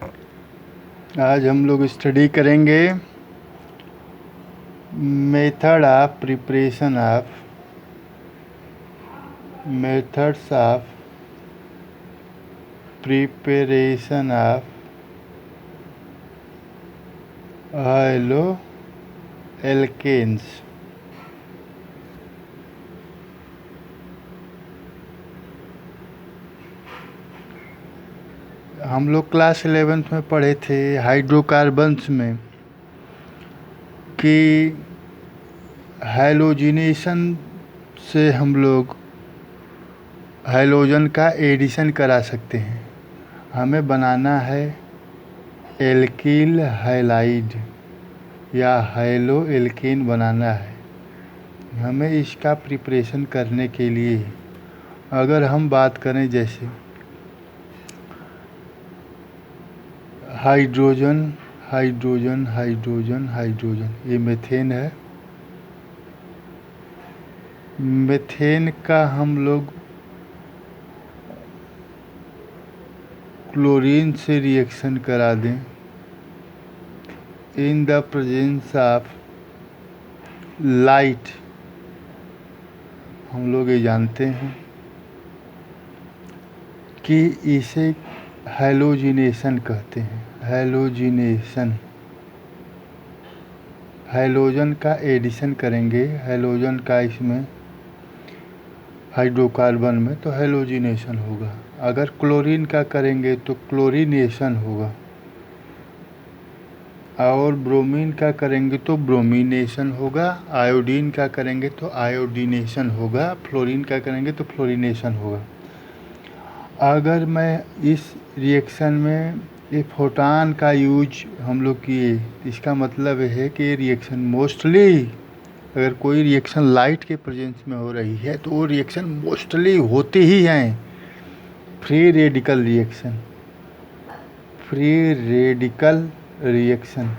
आज हम लोग स्टडी करेंगे method of preparation of methods of preparation of haloalkanes. हम लोग क्लास 11th में पढ़े थे हाइड्रोकार्बन्स में कि हैलोजिनेशन से हम लोग हैलोजन का एडिशन करा सकते हैं। हमें बनाना है एल्किल हैलाइड या हैलो एल्केन बनाना है। हमें इसका प्रिपरेशन करने के लिए अगर हम बात करें जैसे हाइड्रोजन हाइड्रोजन हाइड्रोजन हाइड्रोजन, ये मीथेन है। मीथेन का हम लोग क्लोरीन से रिएक्शन करा दें in the presence of light. हम लोग ये जानते हैं कि इसे हैलोजिनेशन कहते हैं। हैलोजिनेशन, हैलोजन का एडिशन करेंगे, हैलोजन का इसमें हाइड्रोकार्बन में, तो हैलोजिनेशन होगा। अगर क्लोरीन का करेंगे तो क्लोरीनेशन होगा, और ब्रोमीन का करेंगे तो ब्रोमिनेशन होगा, आयोडीन का करेंगे तो आयोडीनेशन होगा, फ्लोरीन का करेंगे तो फ्लोरीनेशन होगा। अगर मैं इस रिएक्शन में ये फोटान का यूज हम लोग किए, इसका मतलब है कि ये रिएक्शन मोस्टली, अगर कोई रिएक्शन लाइट के प्रेजेंस में हो रही है तो वो रिएक्शन मोस्टली होती ही हैं free radical reaction. Free radical reaction,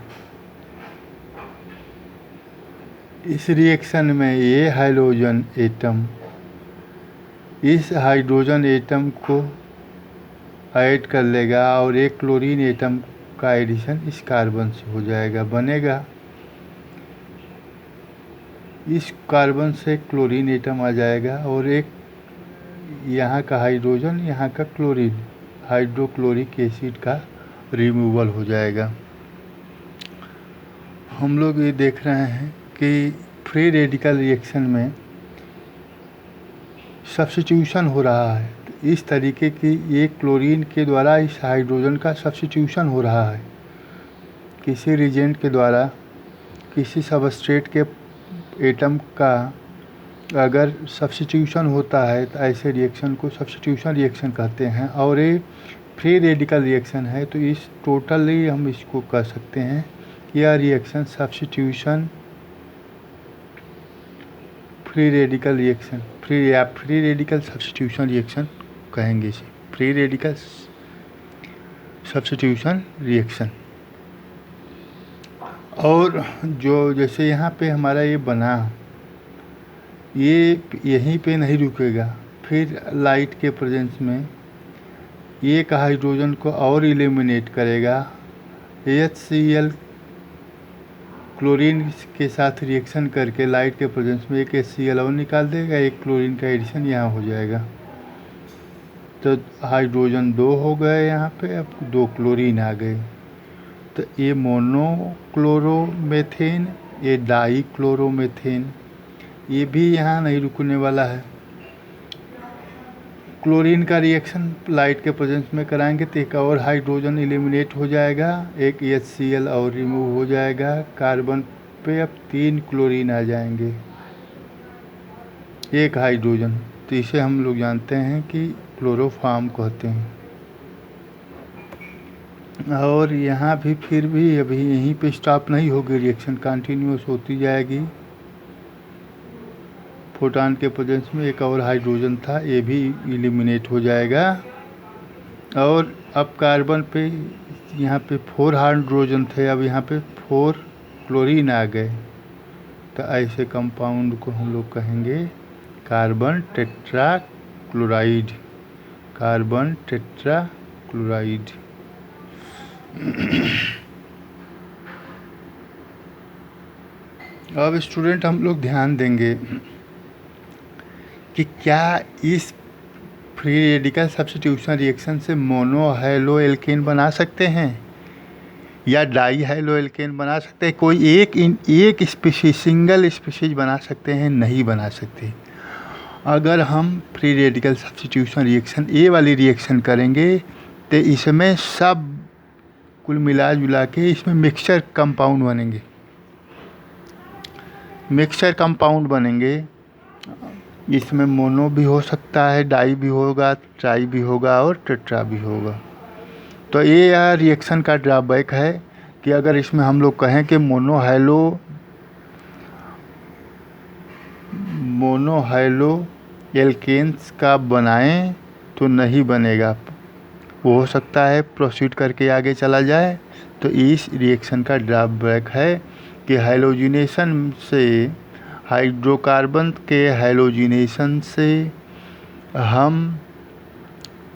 इस रिएक्शन में ये हाइड्रोजन एटम इस हाइड्रोजन एटम को ऐड कर लेगा और एक क्लोरीन एटम का एडिशन इस कार्बन से हो जाएगा, बनेगा। इस कार्बन से क्लोरीन एटम आ जाएगा और एक यहाँ का हाइड्रोजन, यहाँ का क्लोरीन, हाइड्रोक्लोरिक एसिड का रिमूवल हो जाएगा। हम लोग ये देख रहे हैं कि फ्री रेडिकल रिएक्शन में सब्स्टिट्यूशन हो रहा है। तो इस तरीके की ये क्लोरीन के द्वारा इस हाइड्रोजन का सब्स्टिट्यूशन हो रहा है। किसी रिएजेंट के द्वारा किसी सबस्ट्रेट के एटम का अगर सब्स्टिट्यूशन होता है तो ऐसे रिएक्शन को सब्स्टिट्यूशन रिएक्शन कहते हैं। और ये फ्री रेडिकल रिएक्शन है तो इस टोटली हम इसको कह सकते हैं यह reaction substitution free radical reaction, free radical substitution reaction कहेंगे इसे, फ्री रेडिकल सब्स्टिट्यूशन रिएक्शन। और जो जैसे यहाँ पे हमारा ये बना, ये यहीं पे नहीं रुकेगा, फिर लाइट के प्रेजेंस में एक हाइड्रोजन को और एलिमिनेट करेगा। HCl क्लोरीन के साथ रिएक्शन करके लाइट के प्रेजेंस में एक HCl और निकाल देगा, एक क्लोरीन का एडिशन यहाँ हो जाएगा। तो हाइड्रोजन 2 हो गए, यहाँ पे अब 2 क्लोरीन आ गए। तो ये मोनोक्लोरोमेथेन, ये डाईक्लोरोमेथेन, ये भी यहाँ नहीं रुकने वाला है। क्लोरीन का रिएक्शन लाइट के प्रेजेंस में कराएंगे तो एक और हाइड्रोजन एलिमिनेट हो जाएगा, एक HCl और रिमूव हो जाएगा। कार्बन पे अब 3 क्लोरीन आ जाएंगे, एक हाइड्रोजन। तो इसे हम लोग जानते हैं कि क्लोरोफॉर्म कहते हैं। और यहाँ भी फिर भी अभी यहीं पे स्टॉप नहीं होगी, रिएक्शन कंटिन्यूस होती जाएगी। फोटान के प्रेजेंस में एक और हाइड्रोजन था, ये भी एलिमिनेट हो जाएगा। और अब कार्बन पे यहाँ पे 4 हाइड्रोजन थे, अब यहाँ पे 4 क्लोरीन आ गए। तो ऐसे कंपाउंड को हम लोग कहेंगे carbon tetra chloride, carbon tetra chloride. अब स्टूडेंट हम लोग ध्यान देंगे कि क्या इस फ्री रेडिकल सब्स्टिट्यूशन रिएक्शन से मोनो हैलो एल्केन बना सकते हैं या डाई हैलो एल्केन बना सकते हैं? कोई एक स्पीशीज, सिंगल स्पीशीज बना सकते हैं? नहीं बना सकते। अगर हम फ्री रेडिकल सब्स्टिट्यूशन रिएक्शन ए वाली रिएक्शन करेंगे तो इसमें सब कुल मिला जुला के इसमें मिक्सचर कंपाउंड बनेंगे। मिक्सचर कंपाउंड बनेंगे, इसमें मोनो भी हो सकता है, डाई भी होगा, ट्राई भी होगा और टेट्रा भी होगा। तो ये यह रिएक्शन का ड्रॉबैक है कि अगर इसमें हम लोग कहें कि मोनो हैलो एल्केन्स का बनाएं तो नहीं बनेगा। वो हो सकता है प्रोसीड करके आगे चला जाए। तो इस रिएक्शन का ड्रॉबैक है कि हाइलोजिनेशन से, हाइड्रोकार्बन के हाइलोजिनेशन से हम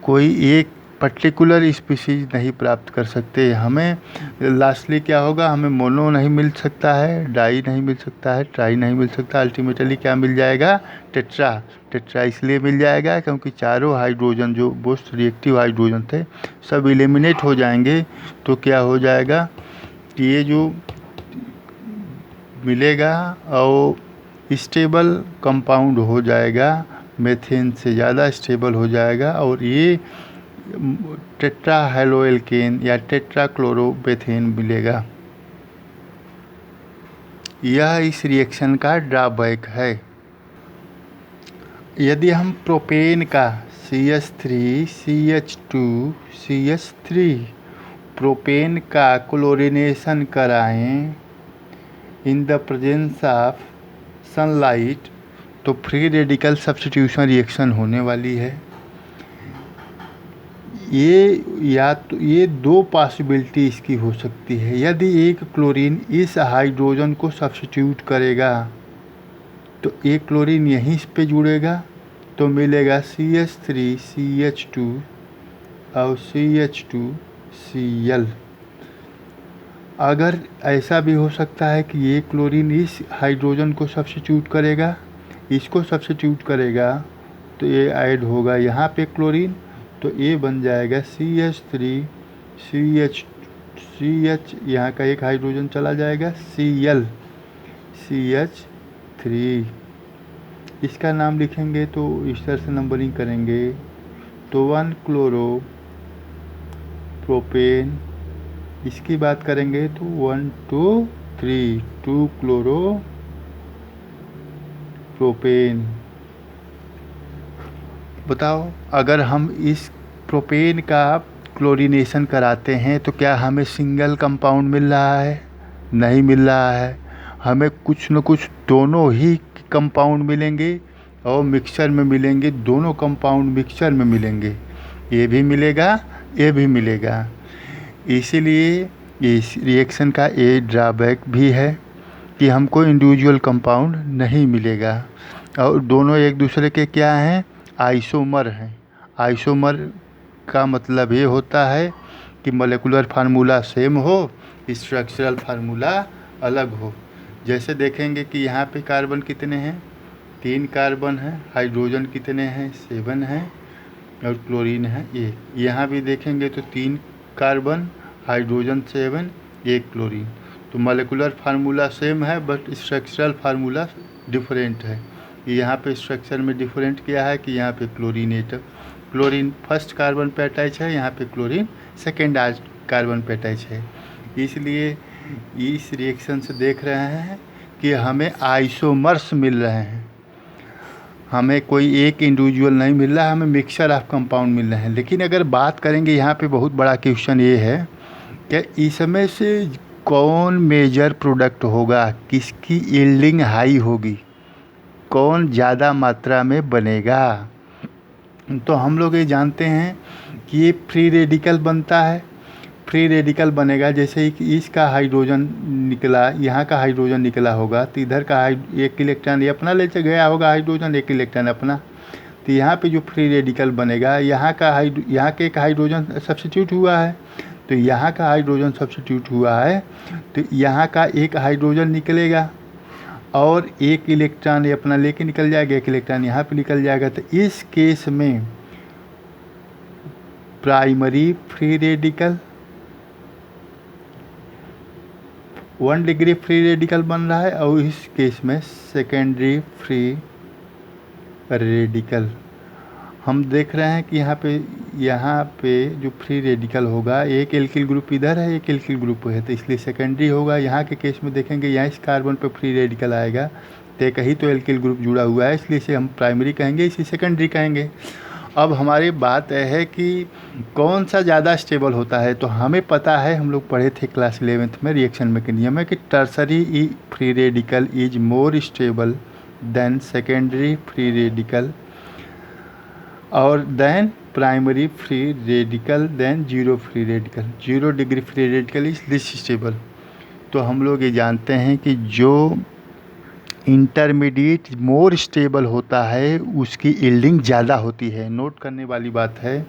कोई एक पर्टिकुलर स्पीशीज नहीं प्राप्त कर सकते। हमें लास्टली क्या होगा, हमें मोनो नहीं मिल सकता है, डाई नहीं मिल सकता है, ट्राई नहीं मिल सकता, अल्टीमेटली क्या मिल जाएगा, टेट्रा। टेट्रा इसलिए मिल जाएगा क्योंकि चारों हाइड्रोजन जो मोस्ट रिएक्टिव हाइड्रोजन थे सब एलिमिनेट हो जाएंगे। तो क्या हो जाएगा कि ये जो मिलेगा और स्टेबल कंपाउंड हो जाएगा, मेथेन से ज़्यादा स्टेबल हो जाएगा और ये टेट्रा हैलो एल्केन या टेट्रा क्लोरोबेथेन मिलेगा। यह इस रिएक्शन का ड्रॉबैक है। यदि हम प्रोपेन का CH3CH2CH3 प्रोपेन का क्लोरीनेशन कराएं in the presence of sunlight तो फ्री रेडिकल सब्स्टिट्यूशन रिएक्शन होने वाली है। ये दो पॉसिबिलिटी इसकी हो सकती है। यदि एक क्लोरीन इस हाइड्रोजन को सब्स्टिट्यूट करेगा तो एक क्लोरीन यहीं पे जुड़ेगा तो मिलेगा CH3CH2 और CH2Cl। अगर ऐसा भी हो सकता है कि ये क्लोरीन इस हाइड्रोजन को सब्स्टिट्यूट करेगा, इसको सब्स्टिट्यूट करेगा तो ये ऐड होगा यहाँ पे क्लोरीन, तो ये बन जाएगा CH3CH यहाँ का एक हाइड्रोजन चला जाएगा CH3। इसका नाम लिखेंगे तो इस तरह से नंबरिंग करेंगे तो 1 क्लोरो प्रोपेन, इसकी बात करेंगे तो 1 2 3 2 क्लोरो प्रोपेन। बताओ अगर हम इस प्रोपेन का क्लोरीनेशन कराते हैं तो क्या हमें सिंगल कंपाउंड मिल रहा है? नहीं मिल रहा है। हमें कुछ न कुछ दोनों ही कंपाउंड मिलेंगे और मिक्सचर में मिलेंगे, दोनों कंपाउंड मिक्सचर में मिलेंगे, ये भी मिलेगा ये भी मिलेगा। इसीलिए इस रिएक्शन का ये ड्रॉबैक भी है कि हमको इंडिविजुअल कंपाउंड नहीं मिलेगा और दोनों एक दूसरे के क्या हैं, आइसोमर हैं। आइसोमर का मतलब ये होता है कि मॉलिक्यूलर फार्मूला सेम हो, स्ट्रक्चरल फार्मूला अलग हो। जैसे देखेंगे कि यहाँ पे कार्बन कितने हैं, 3 कार्बन हैं, हाइड्रोजन कितने हैं, 7 हैं और क्लोरीन है 1। यहाँ भी देखेंगे तो 3 कार्बन, हाइड्रोजन 7, 1 क्लोरीन। तो मॉलिक्यूलर फार्मूला सेम है बट स्ट्रक्चरल फार्मूला डिफरेंट है। यहाँ पे स्ट्रक्चर में डिफरेंट क्या है कि यहाँ पे क्लोरीन फर्स्ट कार्बन पे अटैच है, यहाँ पे क्लोरीन सेकेंड कार्बन पे अटैच है। इसलिए इस रिएक्शन से देख रहे हैं कि हमें आइसोमर्स मिल रहे हैं, हमें कोई एक इंडिविजुअल नहीं मिल रहा है, हमें मिक्सचर ऑफ कंपाउंड मिल रहे हैं। लेकिन अगर बात करेंगे यहाँ पे बहुत बड़ा क्वेश्चन ये है कि इसमें से कौन मेजर प्रोडक्ट होगा, किसकी यील्डिंग हाई होगी, कौन ज़्यादा मात्रा में बनेगा। तो हम लोग ये जानते हैं कि ये फ्री रेडिकल बनता है, फ्री रेडिकल बनेगा जैसे कि इसका हाइड्रोजन निकला, यहाँ का हाइड्रोजन निकला होगा तो इधर का एक इलेक्ट्रॉन ये अपना ले गया होगा हाइड्रोजन, एक इलेक्ट्रॉन अपना। तो यहाँ पे जो फ्री रेडिकल बनेगा यहाँ के एक हाइड्रोजन सब्स्टिट्यूट हुआ है तो यहाँ का हाइड्रोजन सब्स्टिट्यूट हुआ है, तो यहाँ का एक हाइड्रोजन निकलेगा और एक इलेक्ट्रॉन ये अपना लेके निकल जाएगा, एक इलेक्ट्रॉन यहाँ पे निकल जाएगा। तो इस केस में primary free radical 1 degree free radical बन रहा है और इस केस में सेकेंडरी फ्री रेडिकल। हम देख रहे हैं कि यहाँ पे जो फ्री रेडिकल होगा, एक एल्किल ग्रुप इधर है, एक एल्किल ग्रुप है, तो इसलिए सेकेंडरी होगा। यहाँ के केस में देखेंगे यहाँ इस कार्बन पे फ्री रेडिकल आएगा, तो एक ही तो एल्किल ग्रुप जुड़ा हुआ है, इसलिए इसे हम प्राइमरी कहेंगे, इसे सेकेंडरी कहेंगे। अब हमारी बात है कि कौन सा ज़्यादा स्टेबल होता है, तो हमें पता है, हम लोग पढ़े थे क्लास 11th में रिएक्शन मैकेनिज्म में कि tertiary free radical is more stable than secondary free radical और then primary free radical than zero free radical. 0 degree free radical is least stable. तो हम लोग ये जानते हैं कि जो इंटरमीडिएट मोर स्टेबल होता है उसकी यील्डिंग ज़्यादा होती है। नोट करने वाली बात है,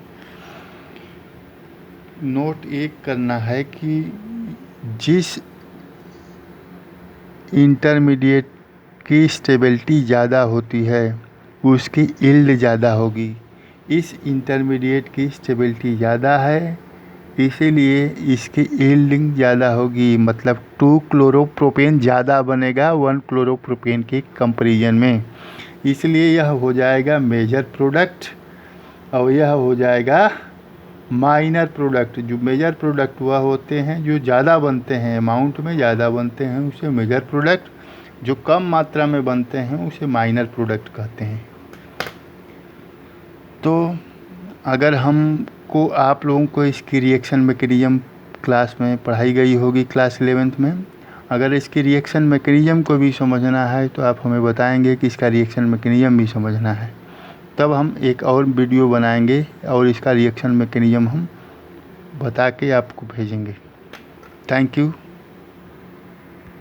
नोट एक करना है कि जिस इंटरमीडिएट की स्टेबिलिटी ज़्यादा होती है उसकी यील्ड ज़्यादा होगी। इस इंटरमीडिएट की स्टेबिलिटी ज़्यादा है इसीलिए इसकी यील्डिंग ज़्यादा होगी, मतलब 2 क्लोरोप्रोपेन ज़्यादा बनेगा 1 क्लोरोप्रोपेन के कंपैरिजन में, इसलिए यह हो जाएगा मेजर प्रोडक्ट और यह हो जाएगा माइनर प्रोडक्ट। जो मेजर प्रोडक्ट वह होते हैं जो ज़्यादा बनते हैं, अमाउंट में ज़्यादा बनते हैं उसे मेजर प्रोडक्ट, जो कम मात्रा में बनते हैं उसे माइनर प्रोडक्ट कहते हैं। तो अगर हमको आप लोगों को इसकी रिएक्शन मैकेनिज्म क्लास में पढ़ाई गई होगी क्लास 11th में, अगर इसकी रिएक्शन मैकेनिज्म को भी समझना है तो आप हमें बताएंगे कि इसका रिएक्शन मैकेनिज्म भी समझना है, तब हम एक और वीडियो बनाएंगे और इसका रिएक्शन मैकेनिज्म हम बता के आपको भेजेंगे। Thank you.